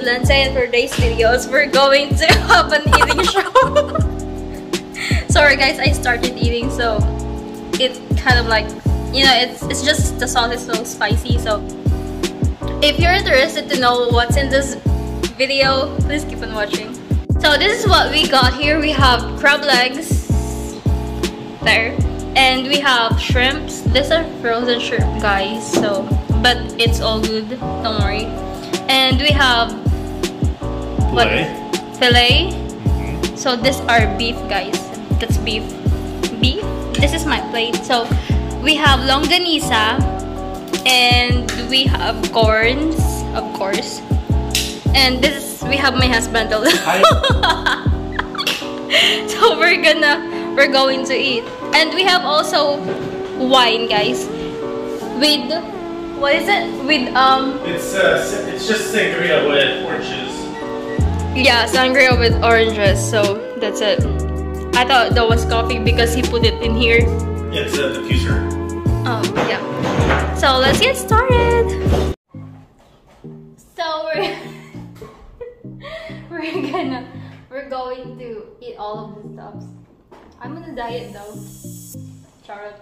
Lance, and for today's videos, we're going to have an eating show. Sorry guys, I started eating, so it kind of like, you know, it's just the sauce is so spicy. So if you're interested to know what's in this video, please keep on watching. So this is what we got here. We have crab legs there, and we have shrimps. These are frozen shrimp, guys, so but it's all good, don't worry. And we have what? Filet. So these are beef, guys. That's beef. This is my plate. So we have longanisa, and we have corns, of course. And this is, we have my husband also. So we're going to eat. And we have also wine, guys. With what is it? With it's just sangria with oranges. Yeah, sangria with oranges. So that's it. I thought that was coffee because he put it in here. Yeah, it's a diffuser. Oh yeah. So let's get started. So we're going to eat all of the stuff. I'm on a diet though. Charlotte.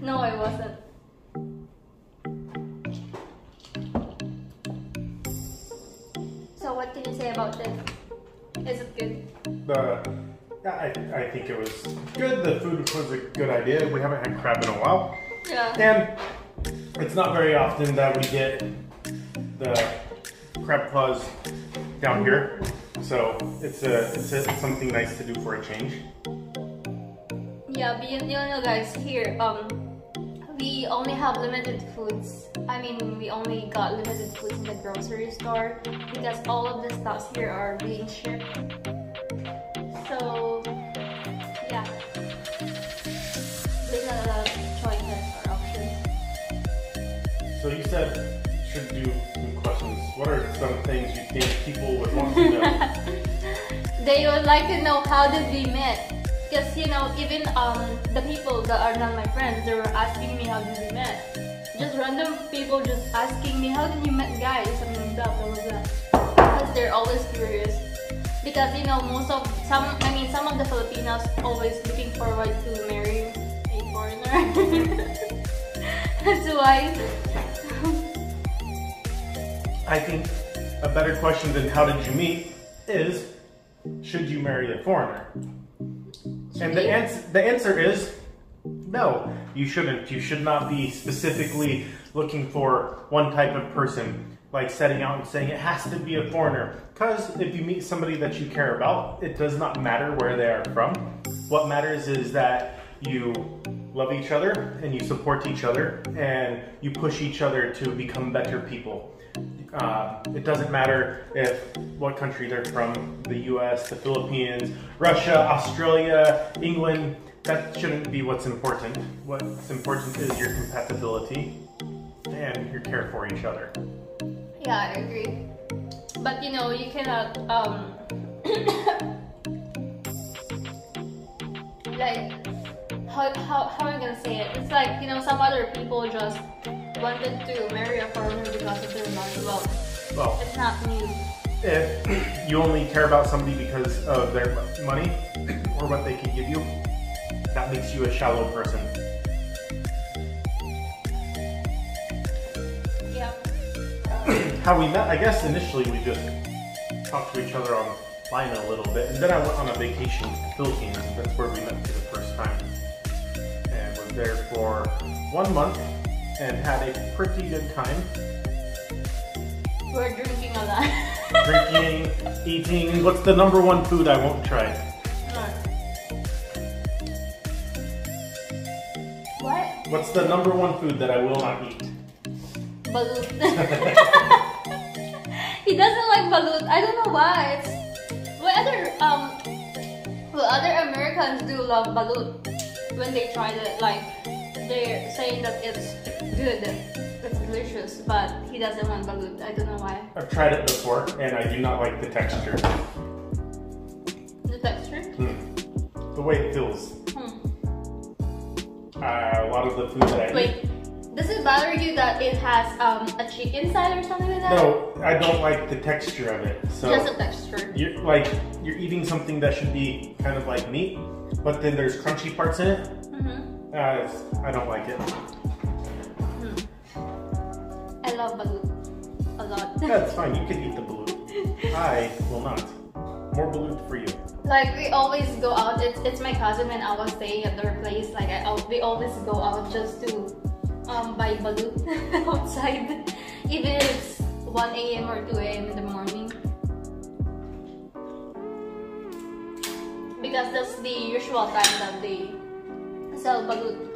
No, I wasn't. So what can you say about this? Is it good? I think it was good. The food was a good idea. We haven't had crab in a while. Yeah. And it's not very often that we get the crab claws down here. So it's something nice to do for a change. Yeah, but you know guys, here we only have limited foods. I mean, we only got limited foods in the grocery store because all of the stuffs here are being shipped. So yeah, there's not a lot of choices or options. So you said you should do some questions. What are some things you think people would want to know? They would like to know, how did we meet? Because, you know, even the people that are not my friends, they were asking me how did we met. Just random people just asking me, how did you met, guys? I mean, blah blah blah. Because they're always curious. Because, you know, some of the Filipinos always looking forward to marry a foreigner. That's why. I think a better question than how did you meet is, should you marry a foreigner? And the answer is no, you shouldn't. You should not be specifically looking for one type of person, like setting out and saying it has to be a foreigner. Because if you meet somebody that you care about, it does not matter where they are from. What matters is that you love each other and you support each other and you push each other to become better people. It doesn't matter what country they're from, the US, the Philippines, Russia, Australia, England. That shouldn't be what's important. What's important is your compatibility and your care for each other. Yeah, I agree. But you know, you cannot like how am I gonna say it? It's like, you know, some other people just wanted to marry a foreigner because of their money. Well, it's not me. If you only care about somebody because of their money or what they can give you, that makes you a shallow person. Yeah. How we met, I guess initially we just talked to each other online a little bit, and then I went on a vacation to the Philippines. That's where we met for the first time. And was there for 1 month and had a pretty good time. We're drinking a lot. Drinking, eating. What's the #1 food I won't try? What? What's the #1 food that I will not eat? Balut. He doesn't like balut. I don't know why. Other Americans do love balut. When they tried it, like they're saying that it's good, it's delicious, but he doesn't want balut. I don't know why. I've tried it before, and I do not like the texture. The texture? The way it feels. A lot of the food that I eat. Wait, Does it bother you that it has a chicken side or something like that? No, I don't like the texture of it. So just the texture. You're eating something that should be kind of like meat, but then there's crunchy parts in it. I don't like it. I love balut a lot. That's fine. You can eat the balut. I will not. More balut for you. Like we always go out. It's my cousin when I was staying at their place. Like we always go out just to buy balut outside, even if it's 1 a.m. or 2 a.m. in the morning. Because that's the usual time that they sell balut.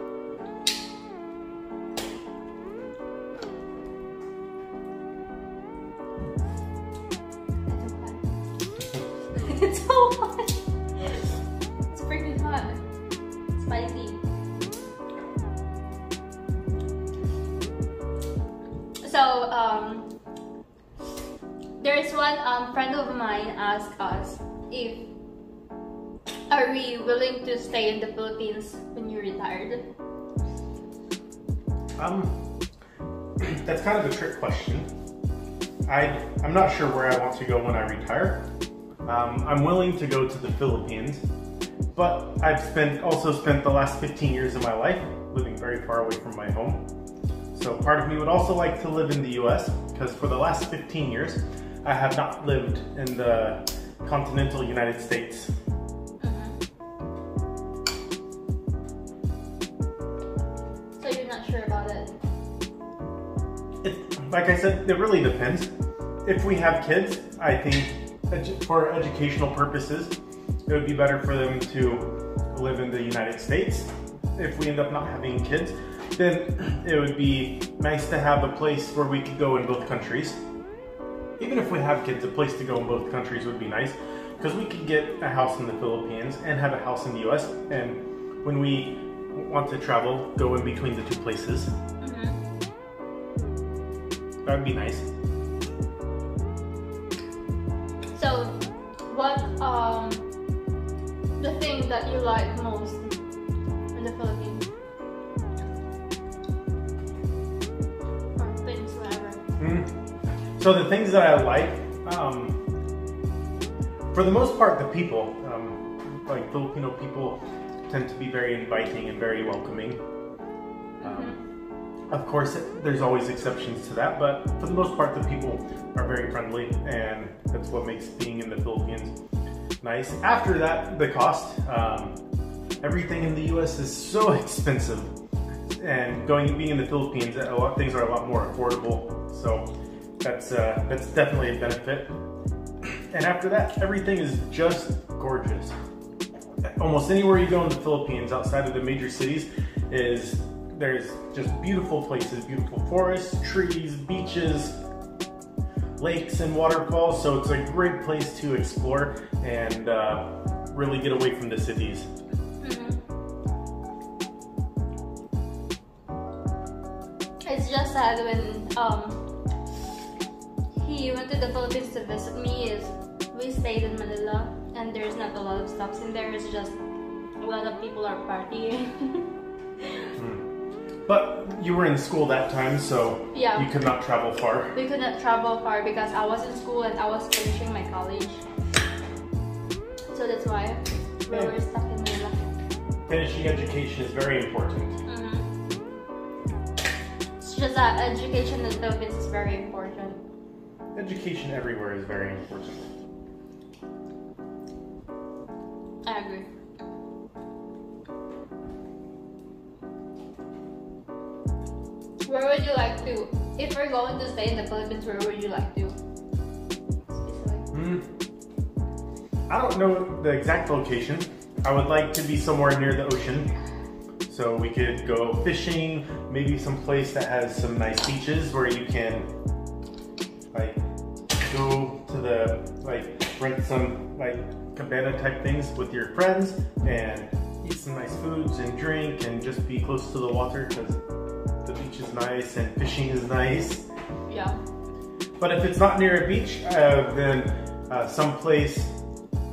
It's so hot. It's freaking hot. Spicy. So, there's one friend of mine asked us if are we willing to stay in the Philippines when you're retired? That's kind of a trick question. I'm not sure where I want to go when I retire. I'm willing to go to the Philippines, but I've also spent the last 15 years of my life living very far away from my home. So part of me would also like to live in the US, because for the last 15 years, I have not lived in the continental United States. So you're not sure about it? Like I said, it really depends. If we have kids, I think for educational purposes, it would be better for them to live in the United States. If we end up not having kids, then it would be nice to have a place where we could go in both countries. Even if we have kids, a place to go in both countries would be nice, because we could get a house in the Philippines and have a house in the US, and when we want to travel, go in between the two places. That would be nice. So, what the thing that you like most in the Philippines? Or things, whatever. So the things that I like, for the most part, the people. Like Filipino people tend to be very inviting and very welcoming. Of course, there's always exceptions to that, but for the most part, the people are very friendly, and that's what makes being in the Philippines nice. After that, the cost. Everything in the US is so expensive, and being in the Philippines, things are a lot more affordable. So that's definitely a benefit. And after that, everything is just gorgeous. Almost anywhere you go in the Philippines, outside of the major cities, there's just beautiful places, beautiful forests, trees, beaches, lakes, and waterfalls. So it's a great place to explore and really get away from the cities. It's just sad when he went to the Philippines to visit me. We stayed in Manila, and there's not a lot of stops in there. It's just a lot of people are partying. But you were in school that time, so yeah, you could not travel far. We could not travel far because I was in school and I was finishing my college. So that's why we were stuck in Manila. Finishing education is very important. It's just that education in the Philippines is very important. Education everywhere is very important. I agree. Where would you like to, if we're going to stay in the Philippines, where would you like to? I don't know the exact location. I would like to be somewhere near the ocean, so we could go fishing, maybe some place that has some nice beaches where you can like go to the, like rent some like cabana type things with your friends and eat some nice foods and drink and just be close to the water, because the beach is nice and fishing is nice. Yeah. But if it's not near a beach, then some place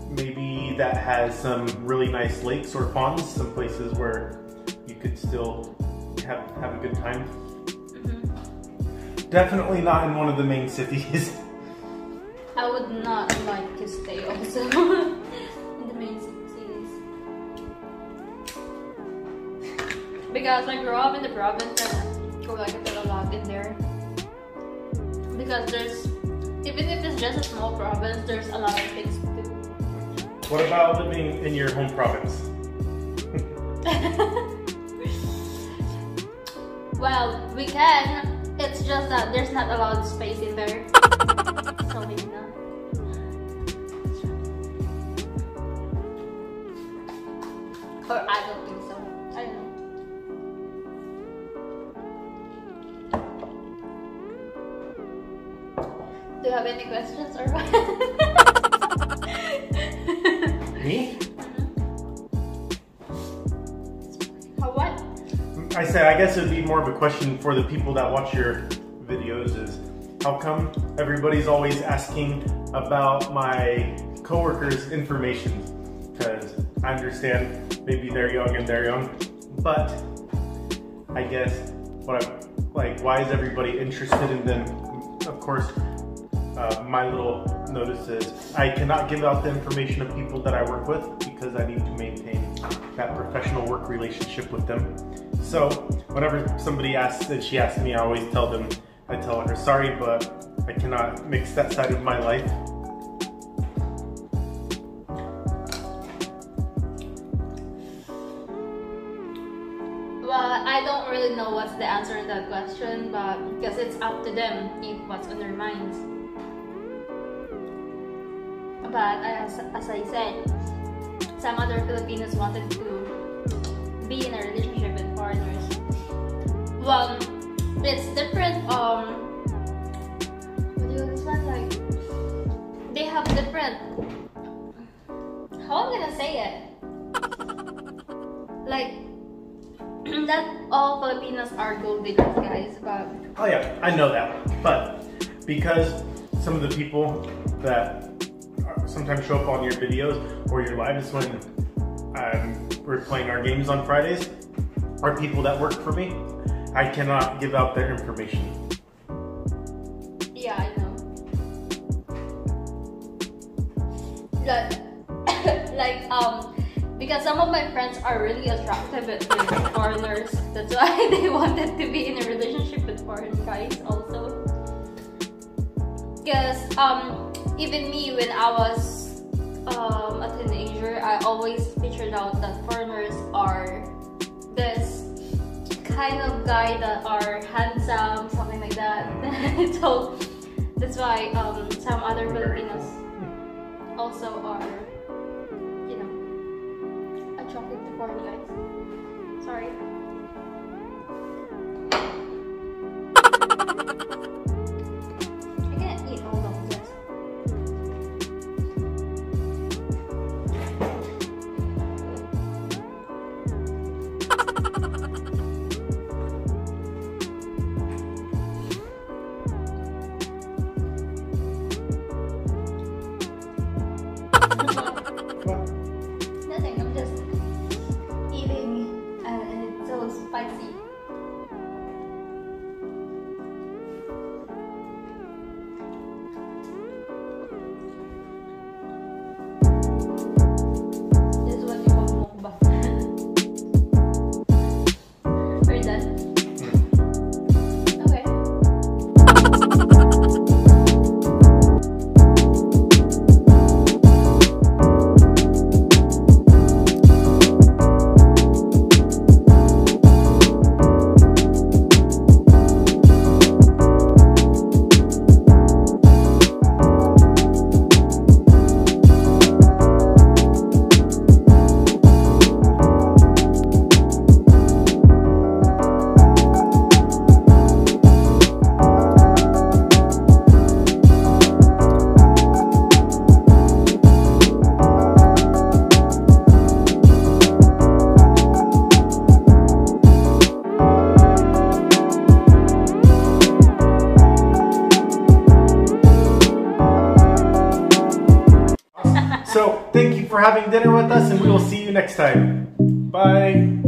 maybe that has some really nice lakes or ponds, some places where you could still have a good time. Definitely not in one of the main cities. I would not like to stay also in the main cities. Because I grew up in the province and I like a lot in there. Because there's, even if it's just a small province, there's a lot of things to do. What about living in your home province? Well, we can. It's just that there's not a lot of space in there. So maybe not. Or I don't think so. I don't know. Do you have any questions or what? Me? How what? I said, I guess it would be more of a question for the people that watch your videos is, how come everybody's always asking about my coworkers' information? Because I understand maybe they're young, but I guess why is everybody interested in them? Of course, my little notice is I cannot give out the information of people that I work with because I need to maintain that professional work relationship with them. So whenever somebody asks, and she asks me, I always tell her, sorry, but I cannot mix that side of my life. Well, I don't really know what's the answer to that question, but because it's up to them if what's on their minds. But as I said, some other Filipinos wanted to be in a relationship with foreigners. Well, it's different. What do you understand? Like, they have different. How I'm gonna say it? Like, not all Filipinos are gold diggers, guys. But oh yeah, I know that. But because some of the people that sometimes show up on your videos or your lives when we're playing our games on Fridays are people that work for me. I cannot give out their information. Yeah, I know. Because some of my friends are really attractive with foreigners. That's why they wanted to be in a relationship with foreign guys also. Because even me, when I was a teenager, I always pictured out that foreigners are this kind of guy that are handsome, something like that. So that's why some other Filipinos also are, you know, attracted to foreign guys. Sorry. I can't eat all of this. Nothing, I'm just eating and it's so spicy. This is what you call mukbang. We're done? Okay. So thank you for having dinner with us, and we will see you next time. Bye.